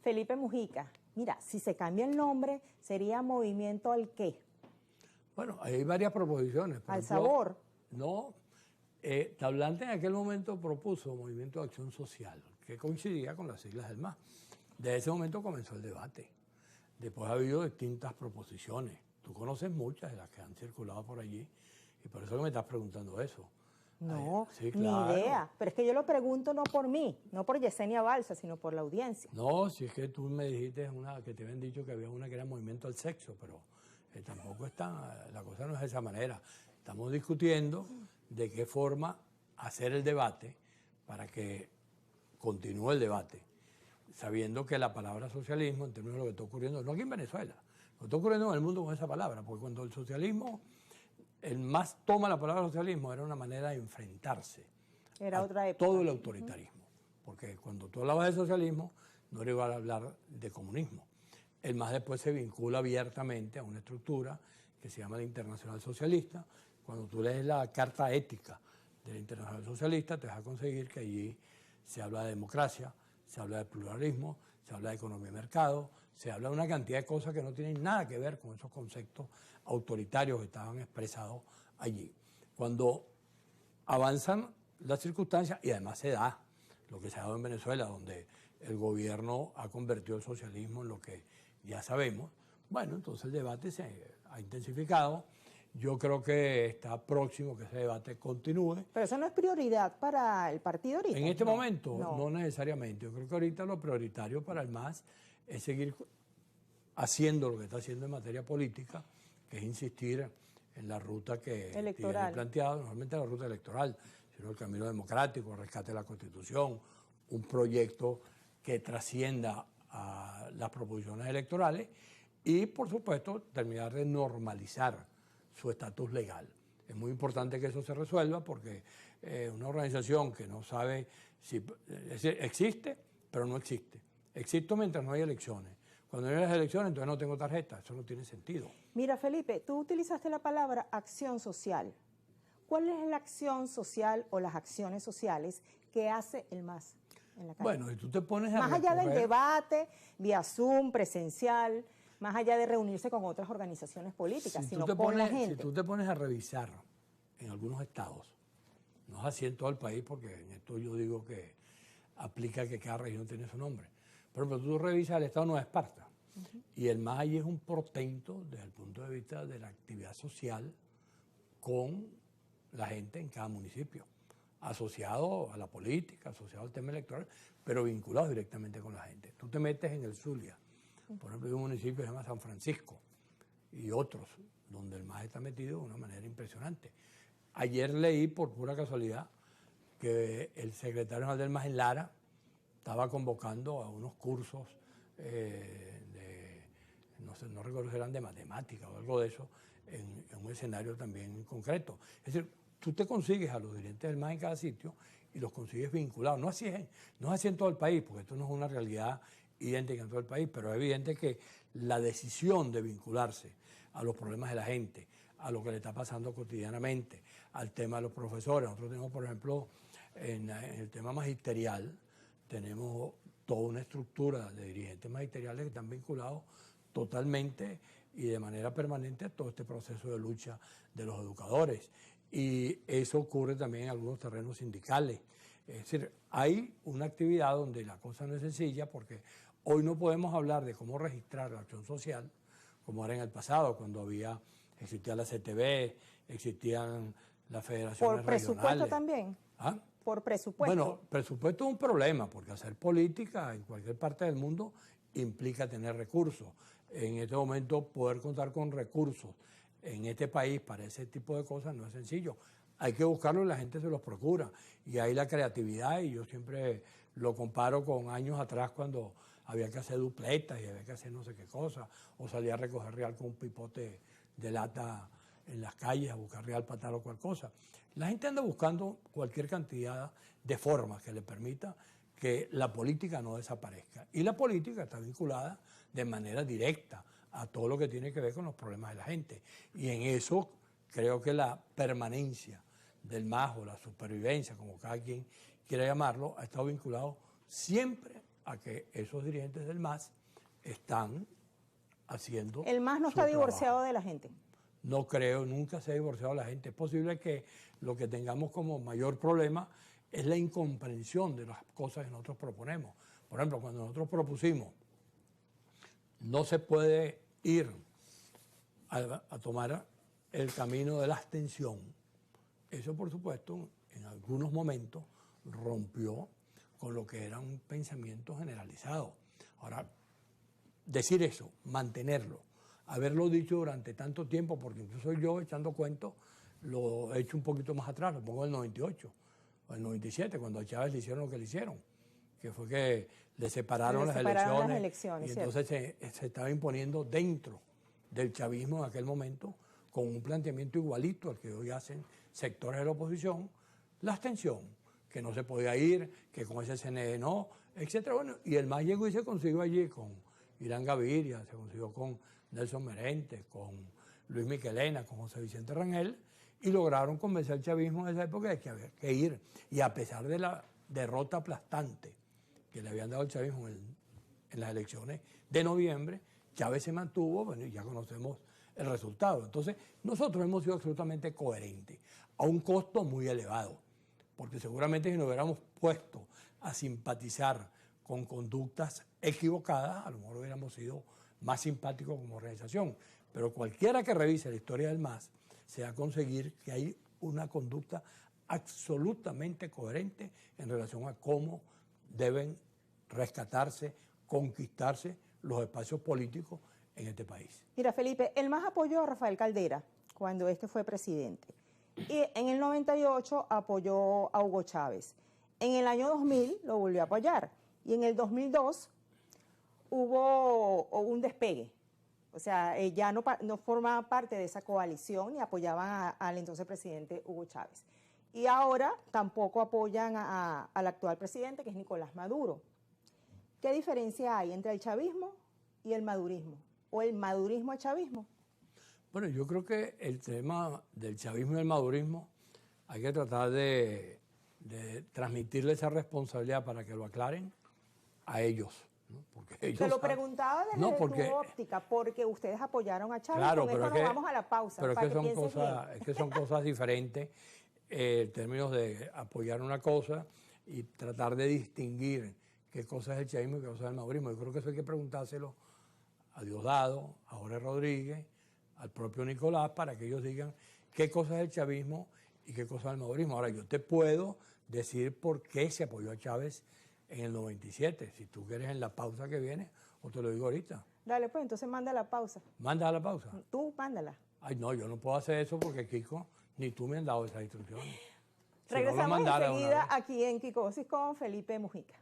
Felipe Mujica, mira, si se cambia el nombre, ¿sería Movimiento al qué? Bueno, hay varias proposiciones. Al sabor. No, Tablante en aquel momento propuso Movimiento de Acción Social, que coincidía con las siglas del MAS. De ese momento comenzó el debate. Después ha habido distintas proposiciones. Tú conoces muchas de las que han circulado por allí y por eso que me estás preguntando eso. No, Sí, claro. ni idea. Pero es que yo lo pregunto no por mí, no por Yesenia Balsa, sino por la audiencia. No, si es que tú me dijiste que te habían dicho que había una que era Movimiento al Sexo, pero tampoco está, la cosa no es de esa manera. Estamos discutiendo de qué forma hacer el debate para que continúe el debate, sabiendo que la palabra socialismo, en términos de lo que está ocurriendo, no aquí en Venezuela, lo que está ocurriendo en el mundo con esa palabra, porque cuando el socialismo, el MAS toma la palabra socialismo, era una manera de enfrentarse Era otra época. Todo el autoritarismo, porque cuando tú hablabas de socialismo, no era igual a hablar de comunismo. El MAS después se vincula abiertamente a una estructura que se llama la Internacional Socialista. Cuando tú lees la carta ética de la Internacional Socialista, te vas a conseguir que allí se habla de democracia, se habla de pluralismo, se habla de economía de mercado, se habla de una cantidad de cosas que no tienen nada que ver con esos conceptos autoritarios que estaban expresados allí. Cuando avanzan las circunstancias, y además se da lo que se ha dado en Venezuela, donde el gobierno ha convertido el socialismo en lo que ya sabemos, bueno, entonces el debate se ha intensificado. Yo creo que está próximo que ese debate continúe. Pero eso no es prioridad para el partido ahorita. En este momento, no necesariamente. Yo creo que ahorita lo prioritario para el MAS es seguir haciendo lo que está haciendo en materia política, que es insistir en la ruta que tiene planteado, normalmente la ruta electoral, sino el camino democrático, el rescate de la Constitución, un proyecto que trascienda a las proposiciones electorales y, por supuesto, terminar de normalizar su estatus legal. Es muy importante que eso se resuelva porque una organización que no sabe si existe, pero no existe. Existo mientras no hay elecciones. Cuando no hay las elecciones, entonces no tengo tarjeta. Eso no tiene sentido. Mira, Felipe, tú utilizaste la palabra acción social. ¿Cuál es la acción social o las acciones sociales que hace el MAS en la calle? Bueno, y tú te pones a más allá del debate, vía Zoom, presencial, más allá de reunirse con otras organizaciones políticas, sino con la gente. Si tú te pones a revisar en algunos estados, no es así en todo el país, porque en esto yo digo que aplica que cada región tiene su nombre. Pero tú revisas el estado de Nueva Esparta, y el MAS allí es un portento desde el punto de vista de la actividad social con la gente en cada municipio, asociado a la política, asociado al tema electoral, pero vinculado directamente con la gente. Tú te metes en el Zulia, por ejemplo, hay un municipio que se llama San Francisco y otros, donde el MAS está metido de una manera impresionante. Ayer leí, por pura casualidad, que el secretario general del MAS en Lara estaba convocando a unos cursos no recuerdo si eran de matemática o algo de eso, en un escenario también concreto. Es decir, tú te consigues a los dirigentes del MAS en cada sitio y los consigues vinculados. No es así en todo el país, porque esto no es una realidad idéntica en todo el país, pero es evidente que la decisión de vincularse a los problemas de la gente, a lo que le está pasando cotidianamente, al tema de los profesores. Nosotros tenemos, por ejemplo, en el tema magisterial, tenemos toda una estructura de dirigentes magisteriales que están vinculados totalmente y de manera permanente a todo este proceso de lucha de los educadores. Y eso ocurre también en algunos terrenos sindicales. Es decir, hay una actividad donde la cosa no es sencilla porque hoy no podemos hablar de cómo registrar la acción social como era en el pasado, cuando existía la CTV, existían las federaciones regionales. ¿Por presupuesto también? ¿Ah? ¿Por presupuesto? Bueno, presupuesto es un problema, porque hacer política en cualquier parte del mundo implica tener recursos. En este momento, poder contar con recursos en este país para ese tipo de cosas no es sencillo. Hay que buscarlo y la gente se los procura. Y hay la creatividad, y yo siempre lo comparo con años atrás cuando había que hacer dupletas y había que hacer no sé qué cosa, o salía a recoger real con un pipote de lata en las calles a buscar real para tal o cual cosa. La gente anda buscando cualquier cantidad de formas que le permita que la política no desaparezca. Y la política está vinculada de manera directa a todo lo que tiene que ver con los problemas de la gente. Y en eso creo que la permanencia del MAS o la supervivencia, como cada quien quiera llamarlo, ha estado vinculado siempre a que esos dirigentes del MAS están haciendo El MAS no su está divorciado trabajo. de la gente. No creo, nunca se ha divorciado la gente. Es posible que lo que tengamos como mayor problema es la incomprensión de las cosas que nosotros proponemos. Por ejemplo, cuando nosotros propusimos, no se puede ir a tomar el camino de la abstención. Eso, por supuesto, en algunos momentos rompió con lo que era un pensamiento generalizado. Ahora, decir eso, mantenerlo, haberlo dicho durante tanto tiempo, porque incluso yo, echando cuentos, lo he hecho un poquito más atrás, lo pongo en el 98 o el 97, cuando a Chávez le hicieron lo que le hicieron, que fue que le separaron las elecciones y entonces se estaba imponiendo dentro del chavismo en aquel momento, con un planteamiento igualito al que hoy hacen sectores de la oposición, la abstención, que no se podía ir, que con ese CNE no, etcétera. Bueno, y el MAS llegó y se consiguió allí con Irán Gaviria, se consiguió con Nelson Merentes, con Luis Michelena, con José Vicente Rangel, y lograron convencer al chavismo en esa época de que había que ir. Y a pesar de la derrota aplastante que le habían dado al chavismo en las elecciones de noviembre, Chávez se mantuvo, bueno, y ya conocemos el resultado. Entonces, nosotros hemos sido absolutamente coherentes, a un costo muy elevado, porque seguramente si nos hubiéramos puesto a simpatizar con conductas equivocadas, a lo mejor hubiéramos sido más simpáticos como organización. Pero cualquiera que revise la historia del MAS se va a conseguir que hay una conducta absolutamente coherente en relación a cómo deben rescatarse, conquistarse los espacios políticos en este país. Mira, Felipe, el MAS apoyó a Rafael Caldera cuando este fue presidente. Y en el 98 apoyó a Hugo Chávez. En el año 2000 lo volvió a apoyar. Y en el 2002 hubo un despegue. O sea, ya no formaba parte de esa coalición y apoyaban al entonces presidente Hugo Chávez. Y ahora tampoco apoyan al actual presidente, que es Nicolás Maduro. ¿Qué diferencia hay entre el chavismo y el madurismo? ¿O el madurismo al chavismo? Bueno, yo creo que el tema del chavismo y el madurismo hay que tratar de transmitirle esa responsabilidad para que lo aclaren a ellos. ¿No? Porque ellos Te lo preguntaba desde tu óptica, porque ustedes apoyaron a Chávez. Claro, con esto nos vamos a la pausa. Pero para es que son cosas diferentes en términos de apoyar una cosa y tratar de distinguir qué cosa es el chavismo y qué cosa es el madurismo. Yo creo que eso hay que preguntárselo a Diosdado, a Jorge Rodríguez, al propio Nicolás, para que ellos digan qué cosa es el chavismo y qué cosa es el madurismo. Ahora, yo te puedo decir por qué se apoyó a Chávez en el 97, si tú quieres en la pausa que viene, o te lo digo ahorita. Dale, pues, entonces manda la pausa. ¿Manda la pausa? Tú, mándala. Ay, no, yo no puedo hacer eso porque, Kiko, ni tú me has dado esas instrucciones. Regresamos enseguida aquí en Kikosis con Felipe Mujica.